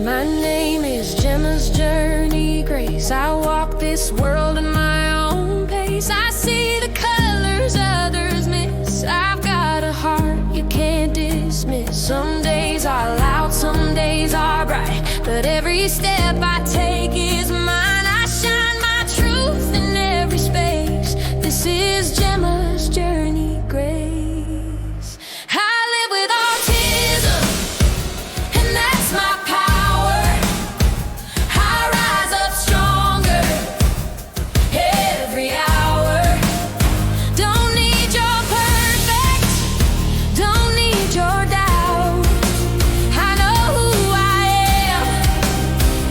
My name is Gemma's Journey Grace. I walk this world at my own pace. I see the colors others miss. I've got a heart you can't dismiss. Some days are loud, some days are bright, but every step I take is mine. I shine my truth in every space. This is Gemma's Journey Grace. I live with autism, and that's my power. I rise up stronger every hour. Don't need your perfect, don't need your doubt. I know who I am,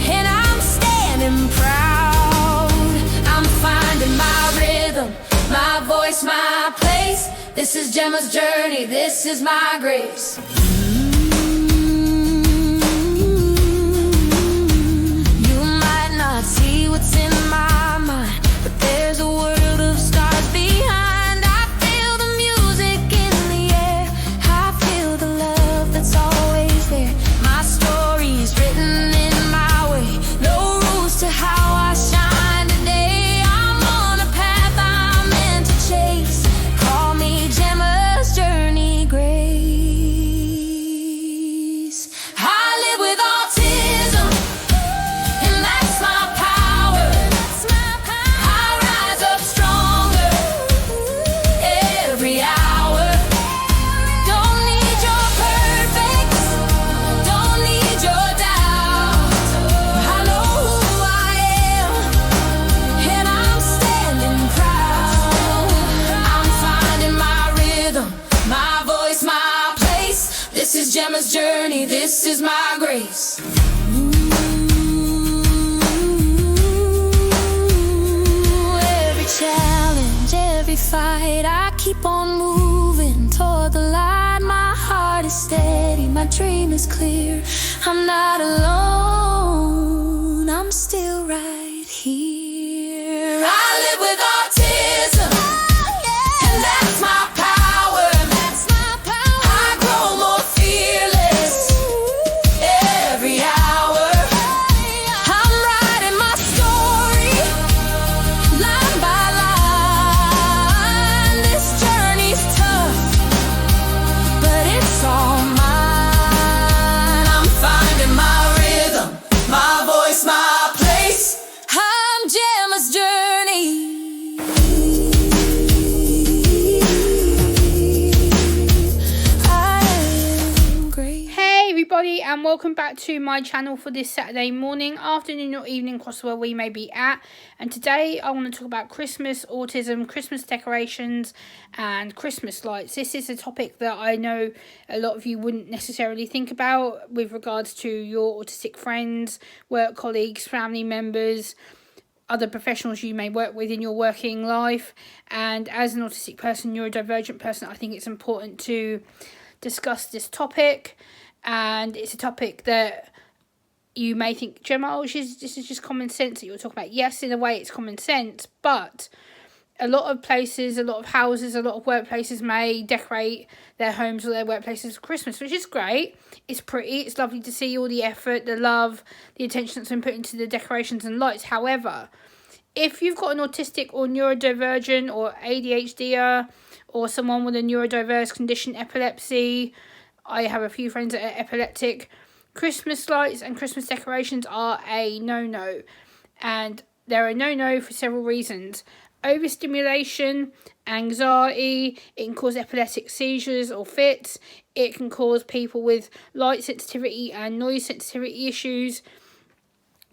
and I'm standing proud. I'm finding my rhythm, my voice, my place. This is Gemma's journey, this is my grace. You might not see what's in my mind, but there's a world of stars behind. I feel the music in the air, I feel the love that's always there. My story's written in my way, no rules to how I shine today. I'm on a path I'm meant to chase. Call me Gemma's Journey Grace. I live with autism, and that's my power. I rise up stronger every hour. Don't need your perfect, don't need your doubt. I know who I am, and I'm standing proud. I'm finding my rhythm, my voice, my place. This is Gemma's journey, this is my grace. Every challenge, every fight, I keep on moving toward the light. My heart is steady, my dream is clear. I'm not alone, I'm still right here. I live with autism, and that's my power. I grow more fearless every hour. I'm writing my story line by line. This journey's tough, but it's all mine. I'm finding my rhythm, my voice, my place. I'm Gemma's Journey. I am great. Hey everybody, and welcome back to my channel for this Saturday morning, afternoon or evening across where we may be at. And today I want to talk about Christmas, autism, Christmas decorations and Christmas lights. This is a topic that I know a lot of you wouldn't necessarily think about with regards to your autistic friends, work colleagues, family members, other professionals you may work with in your working life. And as an autistic person, neurodivergent person, I think it's important to discuss this topic. And it's a topic that you may think, Gemma, this is just common sense that you're talking about. Yes, in a way it's common sense, but a lot of places, a lot of houses, a lot of workplaces may decorate their homes or their workplaces for Christmas, which is great. It's pretty, it's lovely to see all the effort, the love, the attention that's been put into the decorations and lights. However, if you've got an autistic or neurodivergent or ADHD or someone with a neurodiverse condition, epilepsy, I have a few friends that are epileptic, Christmas lights and Christmas decorations are a no-no. And they're a no-no for several reasons. Overstimulation, anxiety, it can cause epileptic seizures or fits. It can cause people with light sensitivity and noise sensitivity issues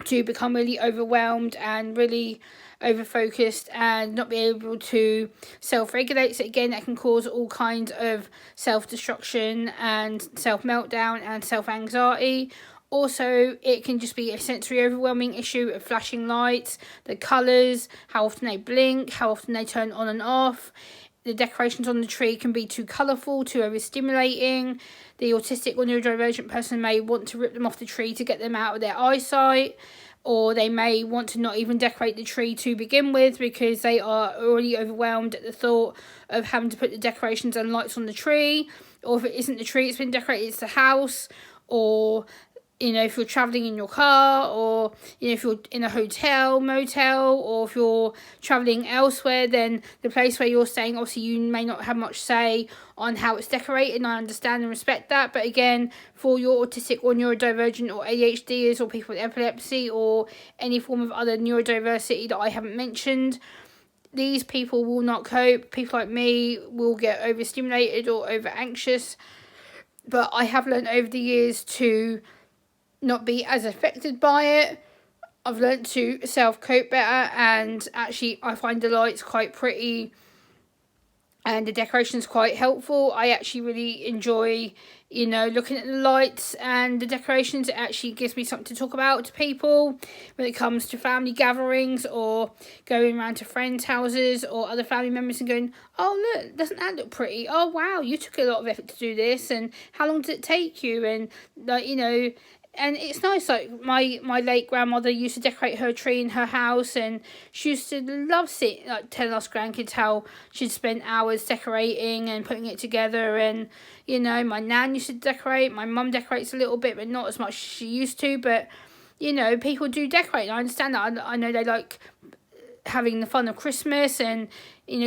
to become really overwhelmed and really over-focused and not be able to self-regulate. So again, that can cause all kinds of self-destruction and self-meltdown and self-anxiety. Also, it can just be a sensory overwhelming issue of flashing lights, the colours, how often they blink, how often they turn on and off. The decorations on the tree can be too colourful, too overstimulating. The autistic or neurodivergent person may want to rip them off the tree to get them out of their eyesight. Or they may want to not even decorate the tree to begin with because they are already overwhelmed at the thought of having to put the decorations and lights on the tree. Or if it isn't the tree, it's been decorated, it's the house. Or if you're traveling in your car, or if you're in a hotel, motel, or if you're traveling elsewhere, then the place where you're staying, obviously you may not have much say on how it's decorated, and I understand and respect that. But again, for your autistic or neurodivergent or ADHDers or people with epilepsy or any form of other neurodiversity that I haven't mentioned, these people will not cope. People like me will get overstimulated or over anxious. But I have learned over the years to not be as affected by it. I've learned to self-cope better, and actually I find the lights quite pretty and the decorations quite helpful. I actually really enjoy, looking at the lights and the decorations. It actually gives me something to talk about to people when it comes to family gatherings or going around to friends' houses or other family members and going, oh look, doesn't that look pretty? Oh wow, you took a lot of effort to do this, and how long did it take you? And and it's nice, like my late grandmother used to decorate her tree in her house, and she used to love telling us grandkids how she'd spend hours decorating and putting it together. And my nan used to decorate. My mum decorates a little bit, but not as much as she used to. But people do decorate, and I understand that. I know they like having the fun of Christmas and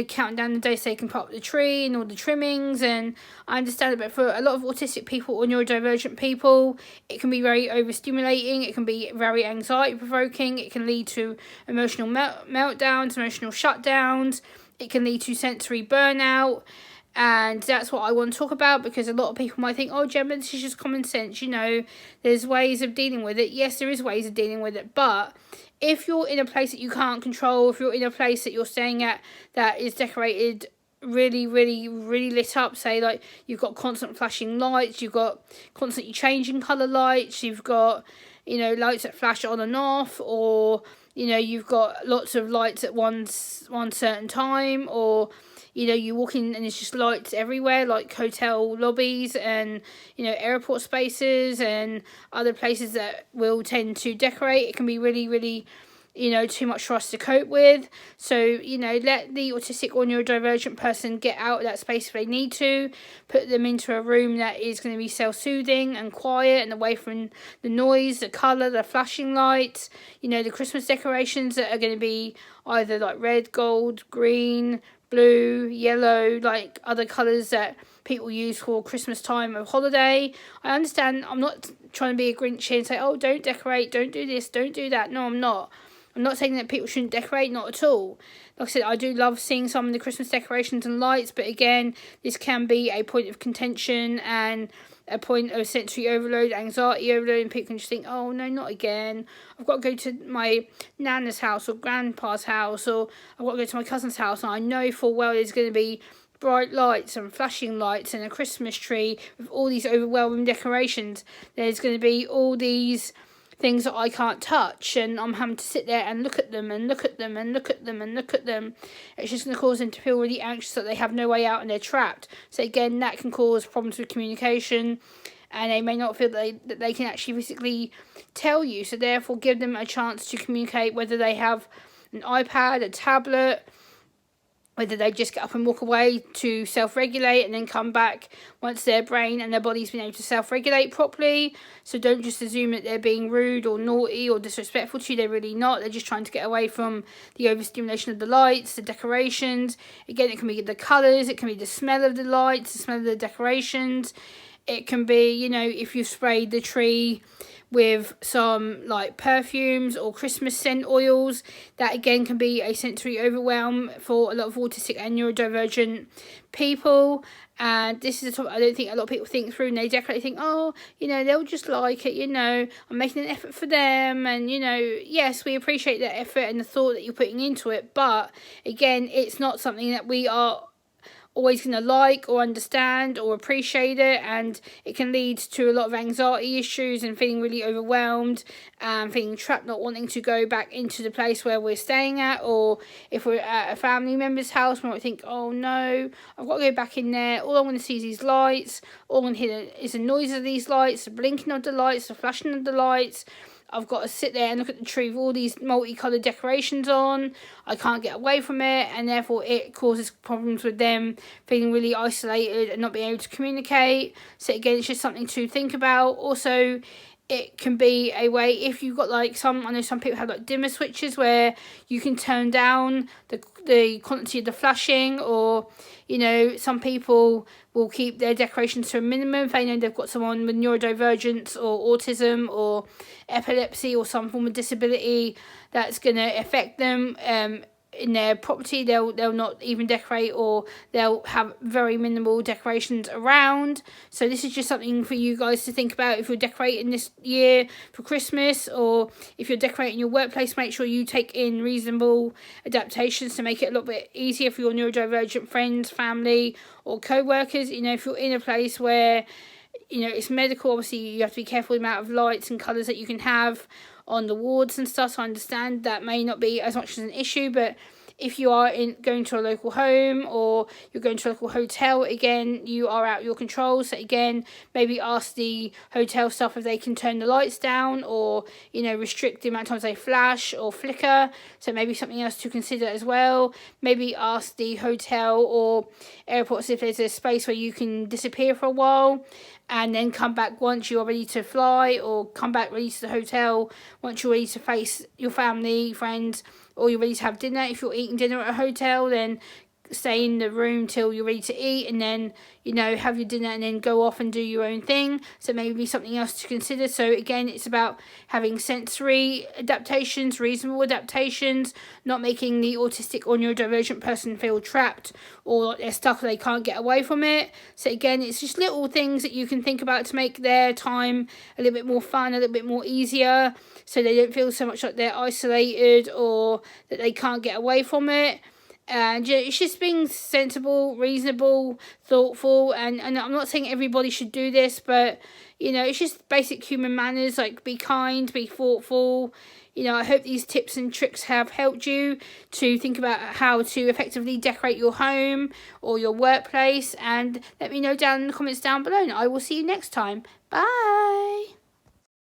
counting down the days so they can put up the tree and all the trimmings. And I understand it, but for a lot of autistic people or neurodivergent people, it can be very overstimulating. It can be very anxiety provoking. It can lead to emotional meltdowns, emotional shutdowns. It can lead to sensory burnout. And that's what I want to talk about, because a lot of people might think, oh, Gemma, this is just common sense. There's ways of dealing with it. Yes, there is ways of dealing with it, but if you're in a place that you can't control, if you're in a place that you're staying at that is decorated really, really, really lit up, say like you've got constant flashing lights, you've got constantly changing colour lights, you've got, lights that flash on and off, or, you've got lots of lights at one certain time, or you walk in and there's just lights everywhere, like hotel lobbies and, airport spaces and other places that will tend to decorate. It can be really, really, too much for us to cope with. So, let the autistic or neurodivergent person get out of that space if they need to. Put them into a room that is going to be self-soothing and quiet and away from the noise, the colour, the flashing lights, the Christmas decorations that are going to be either like red, gold, green, blue, yellow, like other colours that people use for Christmas time of holiday. I understand. I'm not trying to be a Grinch here and say, oh, don't decorate, don't do this, don't do that. No, I'm not. I'm not saying that people shouldn't decorate, not at all. Like I said, I do love seeing some of the Christmas decorations and lights, but again, this can be a point of contention and a point of sensory overload, anxiety overload, and people can just think, oh no, not again. I've got to go to my nana's house or grandpa's house, or I've got to go to my cousin's house, and I know full well there's going to be bright lights and flashing lights and a Christmas tree with all these overwhelming decorations. There's going to be all these things that I can't touch, and I'm having to sit there and look at them and look at them and look at them and look at them. It's just going to cause them to feel really anxious that they have no way out and they're trapped. So again, that can cause problems with communication, and they may not feel that they can actually physically tell you. So therefore, give them a chance to communicate, whether they have an iPad, a tablet, whether they just get up and walk away to self-regulate and then come back once their brain and their body's been able to self-regulate properly. So don't just assume that they're being rude or naughty or disrespectful to you. They're really not. They're just trying to get away from the overstimulation of the lights, the decorations. Again, it can be the colours, it can be the smell of the lights, the smell of the decorations. It can be, if you've sprayed the tree with some like perfumes or Christmas scent oils. That again can be a sensory overwhelm for a lot of autistic and neurodivergent people. And this is a topic I don't think a lot of people think through, and they definitely think, oh, they'll just like it, I'm making an effort for them. And, yes, we appreciate that effort and the thought that you're putting into it. But again, it's not something that we are always going to like or understand or appreciate it, and it can lead to a lot of anxiety issues and feeling really overwhelmed and feeling trapped, not wanting to go back into the place where we're staying at. Or if we're at a family member's house, we might think, oh no, I've got to go back in there, all I want to see is these lights, all I want to hear is the noise of these lights, the blinking of the lights, the flashing of the lights. I've got to sit there and look at the tree with all these multicoloured decorations on. I can't get away from it, and therefore it causes problems with them feeling really isolated and not being able to communicate. So again, it's just something to think about. Also, it can be a way, if you've got like I know some people have like dimmer switches where you can turn down the quantity of the flashing, or some people will keep their decorations to a minimum if they know they've got someone with neurodivergence or autism or epilepsy or some form of disability that's going to affect them in their property. They'll not even decorate, or they'll have very minimal decorations around. So this is just something for you guys to think about if you're decorating this year for Christmas, or if you're decorating your workplace. Make sure you take in reasonable adaptations to make it a little bit easier for your neurodivergent friends, family, or co-workers. If you're in a place where it's medical, obviously you have to be careful with the amount of lights and colours that you can have on the wards and stuff. So I understand that may not be as much as an issue, but if you are going to a local home or you're going to a local hotel, again, you are out of your control. So again, maybe ask the hotel staff if they can turn the lights down, or restrict the amount of times they flash or flicker. So maybe something else to consider as well. Maybe ask the hotel or airports if there's a space where you can disappear for a while and then come back once you're ready to fly, or come back ready to the hotel once you're ready to face your family, friends, or you're ready to have dinner. If you're eating dinner at a hotel, then stay in the room till you're ready to eat, and then have your dinner and then go off and do your own thing. So maybe something else to consider. So again, it's about having sensory adaptations, reasonable adaptations, not making the autistic or neurodivergent person feel trapped or like they're stuck or they can't get away from it. So again, it's just little things that you can think about to make their time a little bit more fun, a little bit more easier, so they don't feel so much like they're isolated or that they can't get away from it. And it's just being sensible, reasonable, thoughtful, and I'm not saying everybody should do this, but it's just basic human manners, like be kind, be thoughtful. I hope these tips and tricks have helped you to think about how to effectively decorate your home or your workplace, and let me know down in the comments down below, and I will see you next time. Bye.